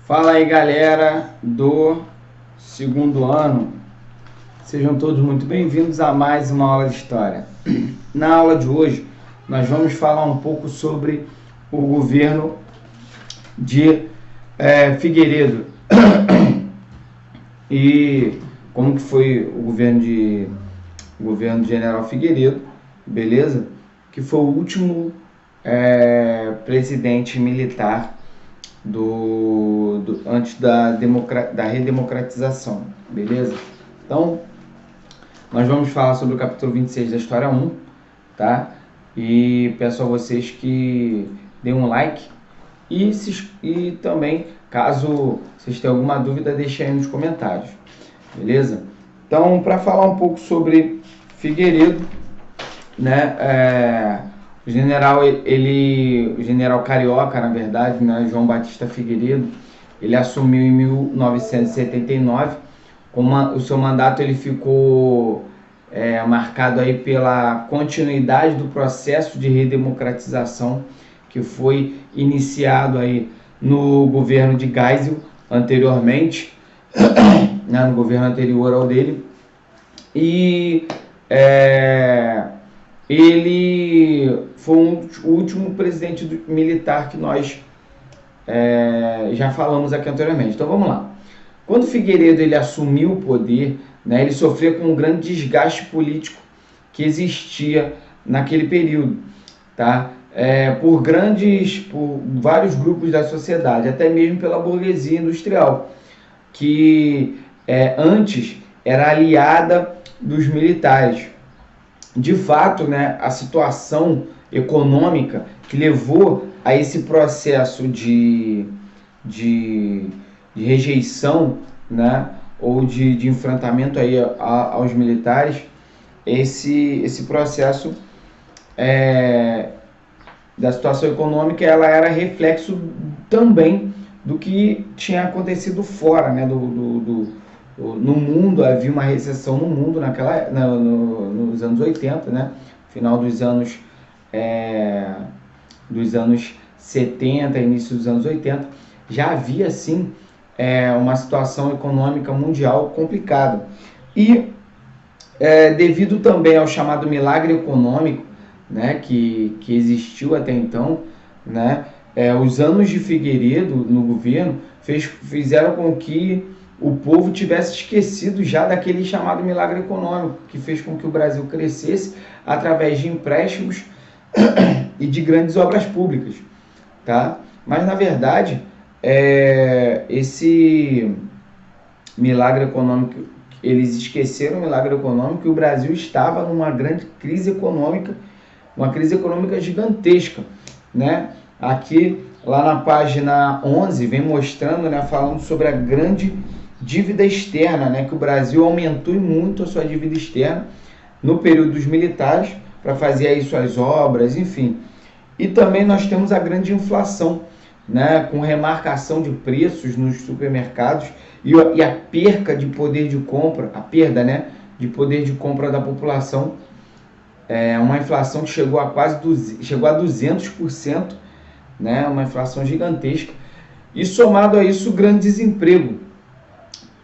Fala aí, galera do segundo ano, sejam todos muito bem-vindos a mais uma aula de História. Na aula de hoje, nós vamos falar um pouco sobre o governo de Figueiredo e como que foi o governo do General Figueiredo, beleza? Que foi o último presidente militar antes da redemocratização, beleza? Então, nós vamos falar sobre o capítulo 26 da História 1, tá? E peço a vocês que deem um like e também, caso vocês tenham alguma dúvida, deixem aí nos comentários, beleza? Então, para falar um pouco sobre Figueiredo, né, o general carioca, na verdade, né, João Batista Figueiredo, ele assumiu em 1979. O seu mandato ele ficou marcado aí pela continuidade do processo de redemocratização que foi iniciado aí no governo de Geisel anteriormente, né, no governo anterior ao dele, e ele foi o último presidente militar que nós já falamos aqui anteriormente. Então vamos lá. Quando Figueiredo ele assumiu o poder, né, ele sofria com um grande desgaste político que existia naquele período, tá? Por vários grupos da sociedade, até mesmo pela burguesia industrial, que antes era aliada dos militares. De fato, né, a situação econômica que levou a esse processo de rejeição, né, ou de enfrentamento aí aos militares, esse processo da situação econômica, ela era reflexo também do que tinha acontecido fora, né, no mundo. Havia uma recessão no mundo nos anos 80, né? Final dos anos 70, início dos anos 80, já havia sim uma situação econômica mundial complicada. E devido também ao chamado milagre econômico, né, que existiu até então, né, os anos de Figueiredo no governo fizeram com que o povo tivesse esquecido já daquele chamado milagre econômico, que fez com que o Brasil crescesse através de empréstimos e de grandes obras públicas, tá? Mas, na verdade, esse milagre econômico, eles esqueceram o milagre econômico, e o Brasil estava numa grande crise econômica, uma crise econômica gigantesca, né? Aqui, lá na página 11, vem mostrando, né, falando sobre a grande dívida externa, né, que o Brasil aumentou muito a sua dívida externa no período dos militares para fazer aí suas obras, enfim. E também nós temos a grande inflação, né, com remarcação de preços nos supermercados e a perca de poder de compra, né, de poder de compra da população. Uma inflação que chegou a 200%, né, uma inflação gigantesca. E somado a isso, o grande desemprego,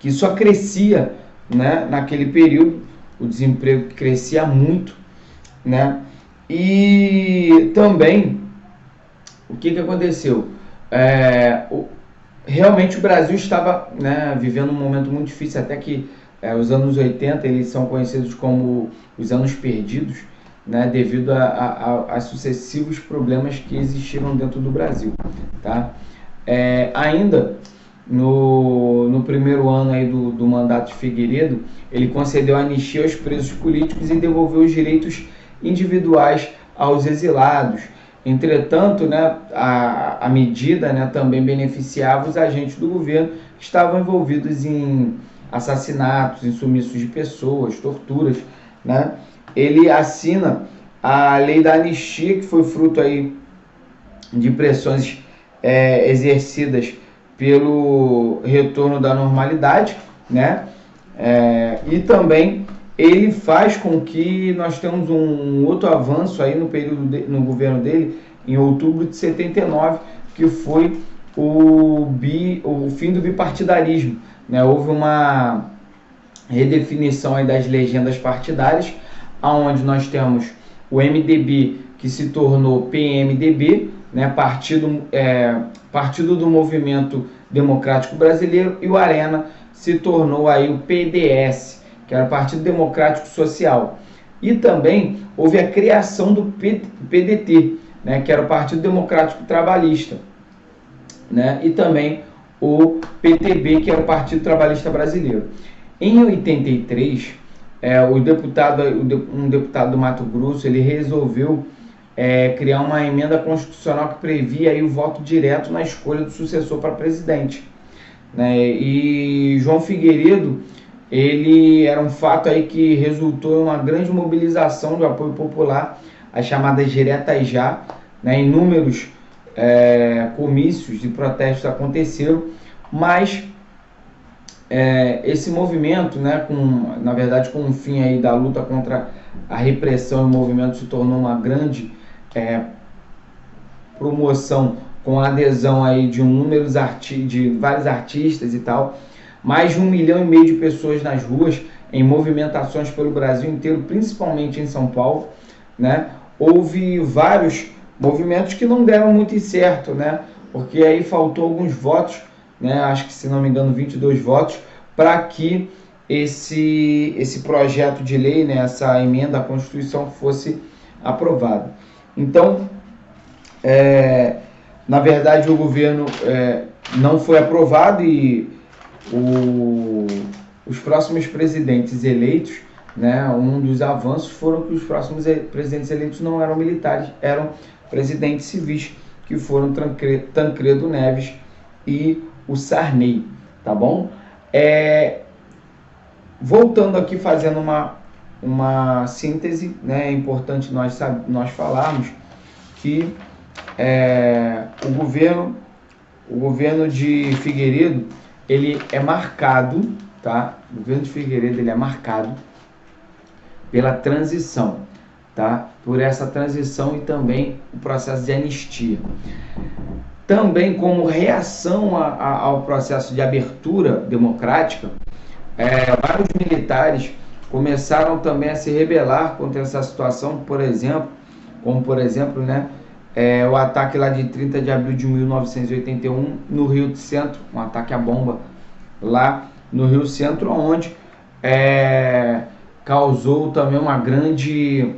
que só crescia, né, naquele período, o desemprego crescia muito, né? E também, o que aconteceu? Realmente o Brasil estava, né, vivendo um momento muito difícil, até que os anos 80 eles são conhecidos como os anos perdidos, né, devido a sucessivos problemas que existiram dentro do Brasil, tá? Ainda no primeiro ano aí do mandato de Figueiredo, ele concedeu anistia aos presos políticos e devolveu os direitos individuais aos exilados. Entretanto, né, a medida, né, também beneficiava os agentes do governo que estavam envolvidos em assassinatos, em sumiços de pessoas, torturas, né? Ele assina a lei da anistia, que foi fruto aí de pressões exercidas pelo retorno da normalidade, né? E também ele faz com que nós temos um outro avanço aí no governo dele, em outubro de 79, que foi o fim do bipartidarismo, né? Houve uma redefinição aí das legendas partidárias, aonde nós temos o MDB, que se tornou PMDB, né? Partido do Movimento Democrático Brasileiro, e o Arena se tornou aí o PDS, que era o Partido Democrático Social. E também houve a criação do PDT, né? Que era o Partido Democrático Trabalhista, né? E também o PTB, que era o Partido Trabalhista Brasileiro. Em 83, um deputado do Mato Grosso, ele resolveu criar uma emenda constitucional que previa aí o voto direto na escolha do sucessor para presidente, né? E João Figueiredo, ele era um fato aí que resultou em uma grande mobilização de apoio popular, as chamadas diretas já, né? Inúmeros comícios e protestos aconteceram, mas esse movimento, né, na verdade com o fim aí da luta contra a repressão, o movimento se tornou uma grande promoção, com a adesão aí de de vários artistas e tal, mais de 1,5 milhão de pessoas nas ruas, em movimentações pelo Brasil inteiro, principalmente em São Paulo, né? Houve vários movimentos que não deram muito certo, né? Porque aí faltou alguns votos, né? Acho que, se não me engano, 22 votos, para que esse projeto de lei, né, essa emenda à Constituição, fosse aprovado. Então, na verdade, o governo não foi aprovado, e os próximos presidentes eleitos, né, um dos avanços foram que os próximos presidentes eleitos não eram militares, eram presidentes civis, que foram Tancredo Neves e o Sarney, tá bom? Voltando aqui, fazendo uma síntese, né, é importante nós falarmos que o governo de Figueiredo, ele é marcado, tá? O governo de Figueiredo, ele é marcado pela transição, tá? Por essa transição e também o processo de anistia. Também, como reação ao processo de abertura democrática, vários militares começaram também a se rebelar contra essa situação, por exemplo, né, o ataque lá de 30 de abril de 1981 no Rio de Centro, um ataque à bomba lá no Rio Centro, onde causou também uma grande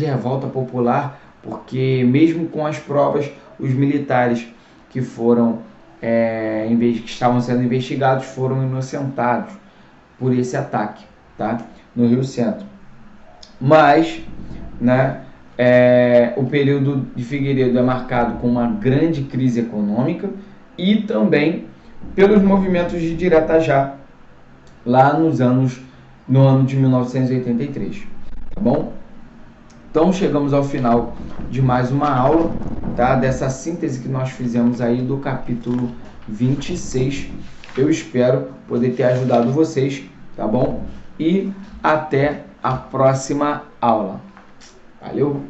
revolta popular, porque mesmo com as provas, os militares que que estavam sendo investigados foram inocentados por esse ataque, tá? No Rio Centro. Mas, né, o período de Figueiredo é marcado com uma grande crise econômica e também pelos movimentos de direta já lá no ano de 1983, tá bom? Então chegamos ao final de mais uma aula, tá? Dessa síntese que nós fizemos aí do capítulo 26. Eu espero poder ter ajudado vocês, tá bom? E até a próxima aula. Valeu!